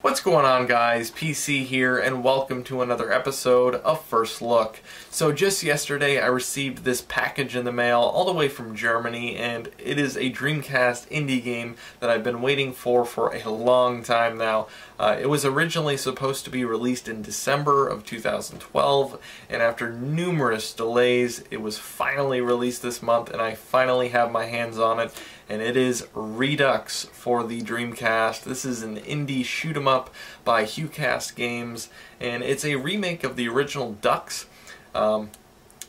What's going on, guys? PC here, and welcome to another episode of First Look. So just yesterday I received this package in the mail all the way from Germany, and it is a Dreamcast indie game that I've been waiting for a long time now. It was originally supposed to be released in December of 2012, and after numerous delays, it was finally released this month, and I finally have my hands on it. And it is Redux for the Dreamcast. This is an indie shoot-'em-up by Hucast Games, and it's a remake of the original Dux.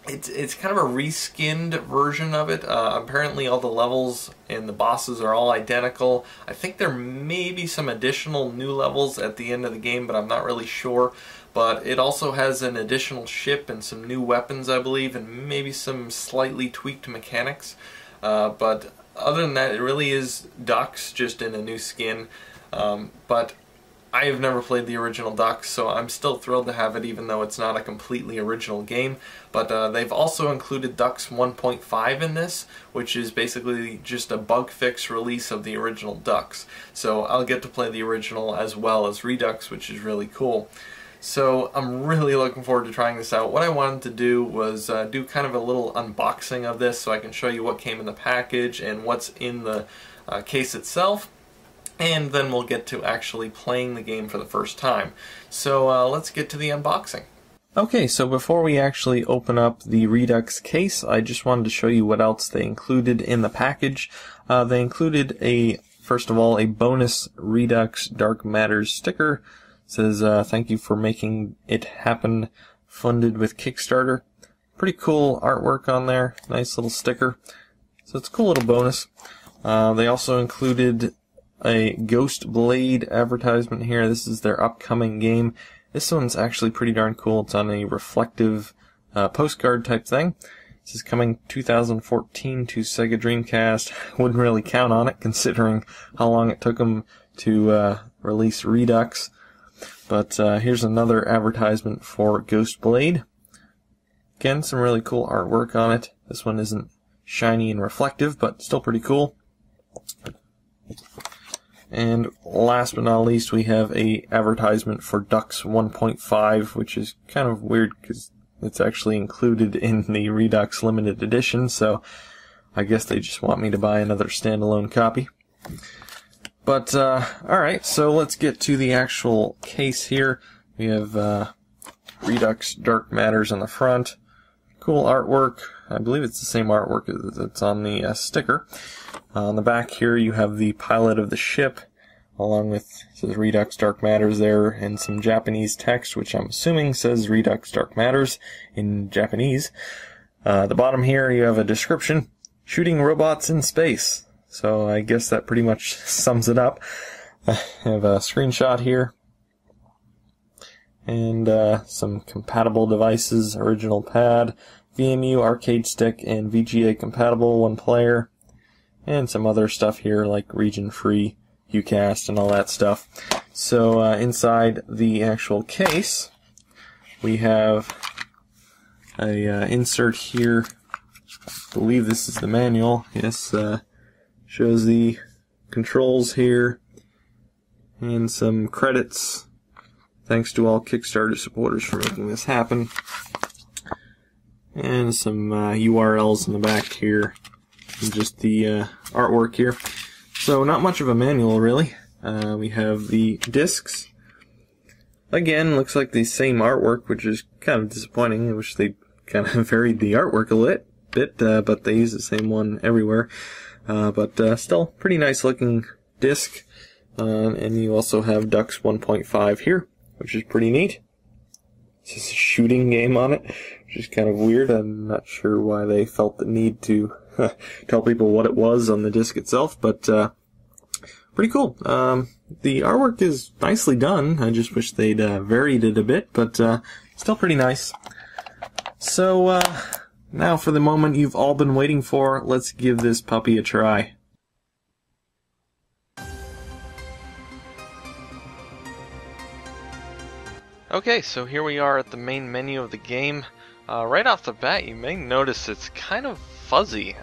It's kind of a reskinned version of it. Apparently all the levels and the bosses are all identical. I think there may be some additional new levels at the end of the game, but I'm not really sure. But it also has an additional ship and some new weapons, I believe, and maybe some slightly tweaked mechanics. But other than that, it really is Dux, just in a new skin. But I have never played the original Dux, so I'm still thrilled to have it, even though it's not a completely original game. But they've also included Dux 1.5 in this, which is basically just a bug fix release of the original Dux. So I'll get to play the original as well as Redux, which is really cool. So I'm really looking forward to trying this out. What I wanted to do was do kind of a little unboxing of this so I can show you what came in the package and what's in the case itself. And then we'll get to actually playing the game for the first time. So let's get to the unboxing. Okay, so before we actually open up the Redux case, I just wanted to show you what else they included in the package. They included first of all, a bonus Redux Dark Matters sticker. It says, thank you for making it happen, funded with Kickstarter. Pretty cool artwork on there, nice little sticker. So it's a cool little bonus. They also included a Ghost Blade advertisement here. This is their upcoming game. This one's actually pretty darn cool. It's on a reflective postcard type thing. This is coming 2014 to Sega Dreamcast. Wouldn't really count on it considering how long it took them to release Redux. But here's another advertisement for Ghost Blade. Again, some really cool artwork on it. This one isn't shiny and reflective, but still pretty cool. And last but not least, we have a advertisement for Dux 1.5, which is kind of weird because it's actually included in the Redux limited edition, so I guess they just want me to buy another standalone copy. But, alright, so let's get to the actual case here. We have Redux Dark Matters on the front. Cool artwork. I believe it's the same artwork that's on the sticker. On the back here you have the pilot of the ship, along with, it says Redux Dark Matters there, and some Japanese text, which I'm assuming says Redux Dark Matters in Japanese. The bottom here you have a description, shooting robots in space. So I guess that pretty much sums it up. I have a screenshot here. And some compatible devices, original pad, VMU, arcade stick, and VGA compatible, one player. And some other stuff here like region free, Hucast, and all that stuff. So inside the actual case, we have a insert here. I believe this is the manual. Yes, shows the controls here, and some credits. Thanks to all Kickstarter supporters for making this happen. And some URLs in the back here, and just the artwork here. So not much of a manual, really. We have the discs. Again, looks like the same artwork, which is kind of disappointing. I wish they kind of varied the artwork a bit, but they use the same one everywhere. But still, pretty nice looking disc. And you also have Dux 1.5 here, which is pretty neat. It's just a shooting game on it, which is kind of weird. I'm not sure why they felt the need to tell people what it was on the disc itself, but pretty cool. The artwork is nicely done. I just wish they'd varied it a bit, but still pretty nice. So, now for the moment you've all been waiting for, let's give this puppy a try. Okay, so here we are at the main menu of the game. Right off the bat, you may notice it's kind of fuzzy.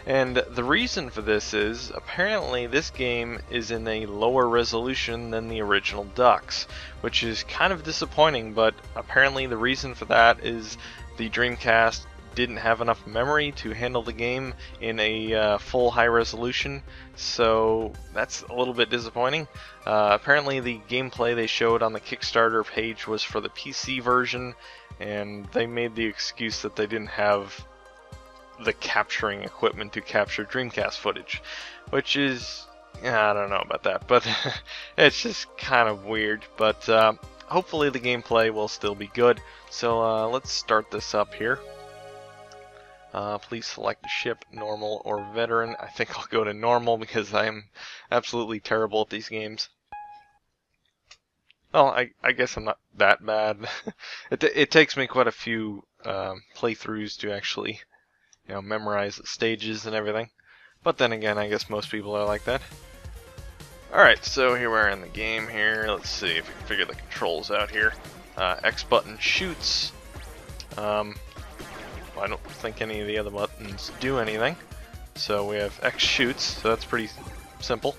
And the reason for this is, apparently this game is in a lower resolution than the original Ducks, which is kind of disappointing, but apparently the reason for that is the Dreamcast didn't have enough memory to handle the game in a full high resolution, so that's a little bit disappointing. Apparently the gameplay they showed on the Kickstarter page was for the PC version, and they made the excuse that they didn't have the capturing equipment to capture Dreamcast footage, which is, I don't know about that, but it's just kind of weird. But hopefully the gameplay will still be good. So let's start this up here. Please select ship, normal, or veteran. I think I'll go to normal because I am absolutely terrible at these games. Well, I guess I'm not that bad. It takes me quite a few playthroughs to actually, memorize the stages and everything. But then again, I guess most people are like that. Alright, so here we are in the game here. Let's see if we can figure the controls out here. X button shoots. Well, I don't think any of the other buttons do anything. So we have X shoots, so that's pretty simple.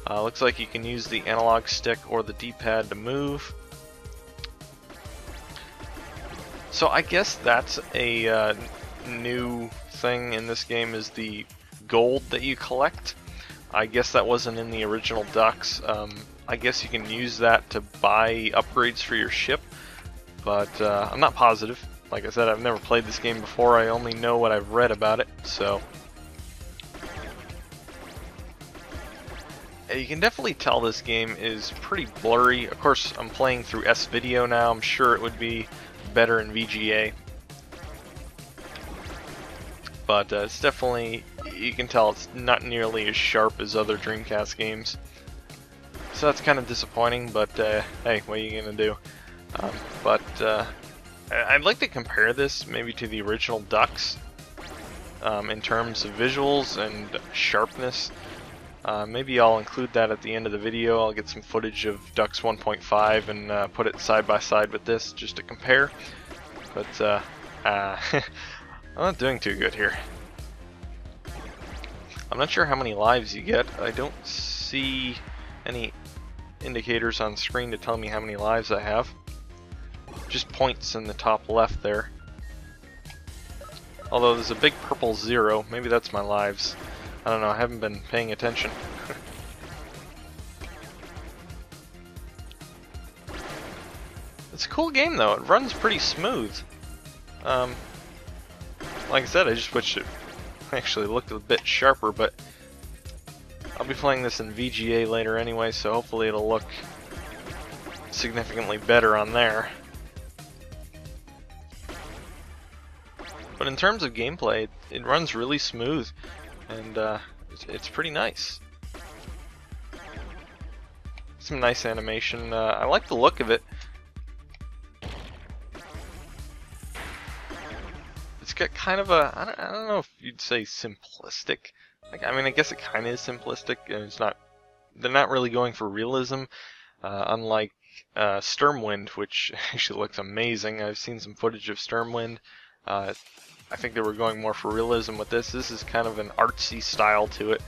Looks like you can use the analog stick or the D-pad to move. So I guess that's a new thing in this game, is the gold that you collect. I guess that wasn't in the original Ducks. I guess you can use that to buy upgrades for your ship, but I'm not positive. Like I said, I've never played this game before. I only know what I've read about it, so you can definitely tell this game is pretty blurry. Of course, I'm playing through S-Video now. I'm sure it would be better in VGA. But it's definitely, you can tell it's not nearly as sharp as other Dreamcast games. So that's kind of disappointing, but hey, what are you going to do? I'd like to compare this maybe to the original Ducks in terms of visuals and sharpness. Maybe I'll include that at the end of the video. I'll get some footage of Ducks 1.5 and put it side by side with this just to compare. But I'm not doing too good here. I'm not sure how many lives you get. I don't see any indicators on screen to tell me how many lives I have. Just points in the top left there. Although there's a big purple 0. Maybe that's my lives. I don't know, I haven't been paying attention. It's a cool game though, it runs pretty smooth. Like I said, I just wish it actually looked a bit sharper, but I'll be playing this in VGA later anyway, so hopefully it'll look significantly better on there. But in terms of gameplay, it runs really smooth, and it's pretty nice. Some nice animation. I like the look of it. It's got kind of a, I don't know if you'd say simplistic. Like, I mean, I guess it kind of is simplistic, and it's not. They're not really going for realism, unlike Stormwind, which actually looks amazing. I've seen some footage of Stormwind. I think they were going more for realism with this. This is kind of an artsy style to it.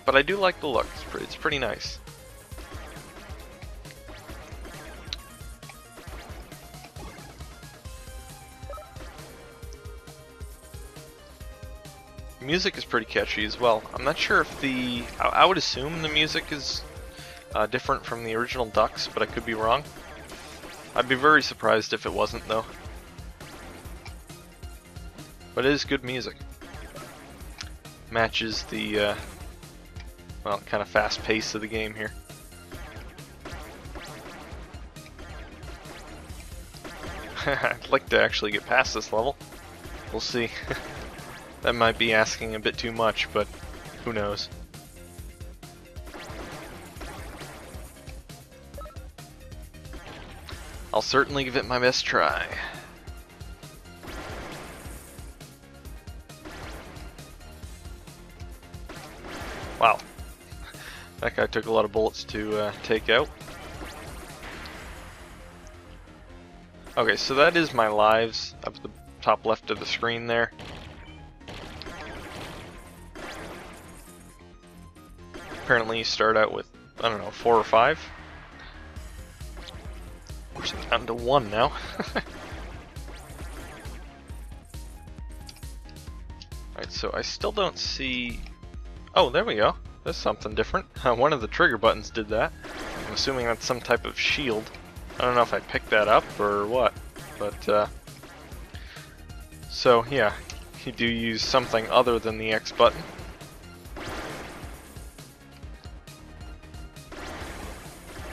But I do like the look. It's pretty nice. The music is pretty catchy as well. I'm not sure if the... I would assume the music is different from the original Ducks, but I could be wrong. I'd be very surprised if it wasn't, though. But it is good music. Matches the, well, kind of fast pace of the game here. I'd like to actually get past this level. We'll see. That might be asking a bit too much, but who knows. I'll certainly give it my best try. Wow. That guy took a lot of bullets to take out. Okay, so that is my lives. Up the top left of the screen there. Apparently you start out with, I don't know, 4 or 5. We're down to 1 now. Alright, so I still don't see... Oh, there we go. There's something different. One of the trigger buttons did that. I'm assuming that's some type of shield. I don't know if I picked that up or what, but so yeah, you do use something other than the X button.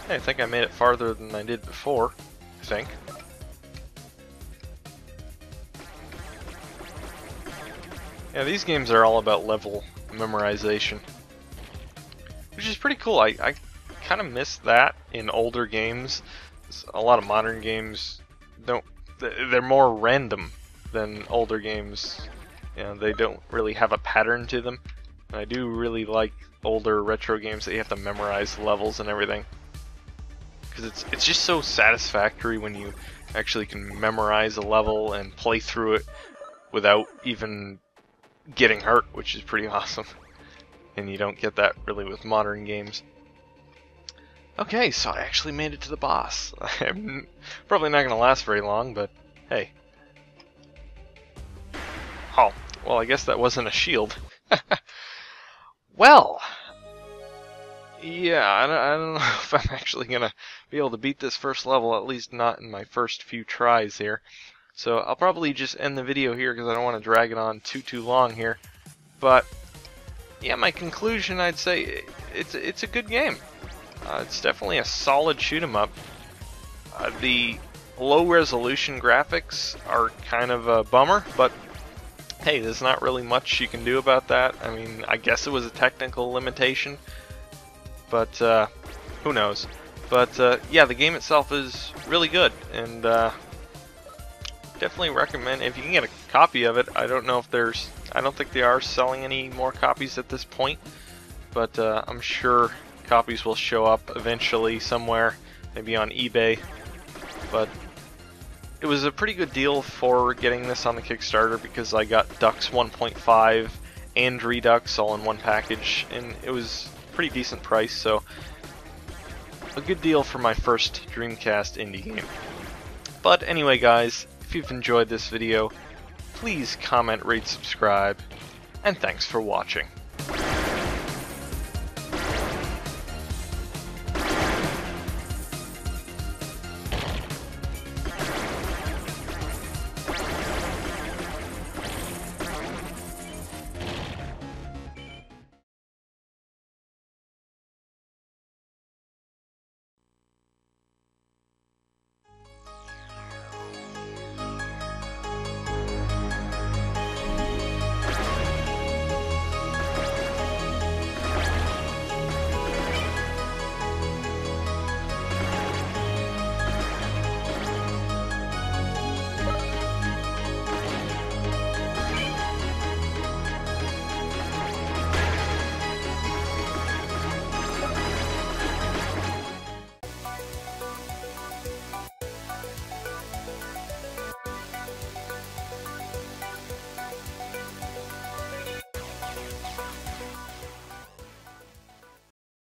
Hey, I think I made it farther than I did before, I think. Yeah, these games are all about level memorization, which is pretty cool. I kind of miss that in older games. A lot of modern games don't, they're more random than older games. You know, they don't really have a pattern to them. And I do really like older retro games that you have to memorize levels and everything, because it's just so satisfactory when you actually can memorize a level and play through it without even getting hurt, which is pretty awesome. And you don't get that really with modern games. Okay, so I actually made it to the boss. I'm probably not going to last very long, but hey. Oh, well, I guess that wasn't a shield. Well, yeah, I don't know if I'm actually going to be able to beat this first level, at least not in my first few tries here. So I'll probably just end the video here because I don't want to drag it on too long here. But yeah, my conclusion, I'd say it's a good game. It's definitely a solid shoot 'em up. The low resolution graphics are kind of a bummer, but hey, there's not really much you can do about that. I mean, I guess it was a technical limitation, but who knows. But yeah, the game itself is really good, and definitely recommend if you can get a copy of it. I don't know if I don't think they are selling any more copies at this point, but I'm sure copies will show up eventually somewhere, maybe on eBay. But it was a pretty good deal for getting this on the Kickstarter because I got Dux 1.5 and Redux all in one package, and it was a pretty decent price, so a good deal for my first Dreamcast indie game. But anyway, guys, if you've enjoyed this video, please comment, rate, subscribe, and thanks for watching.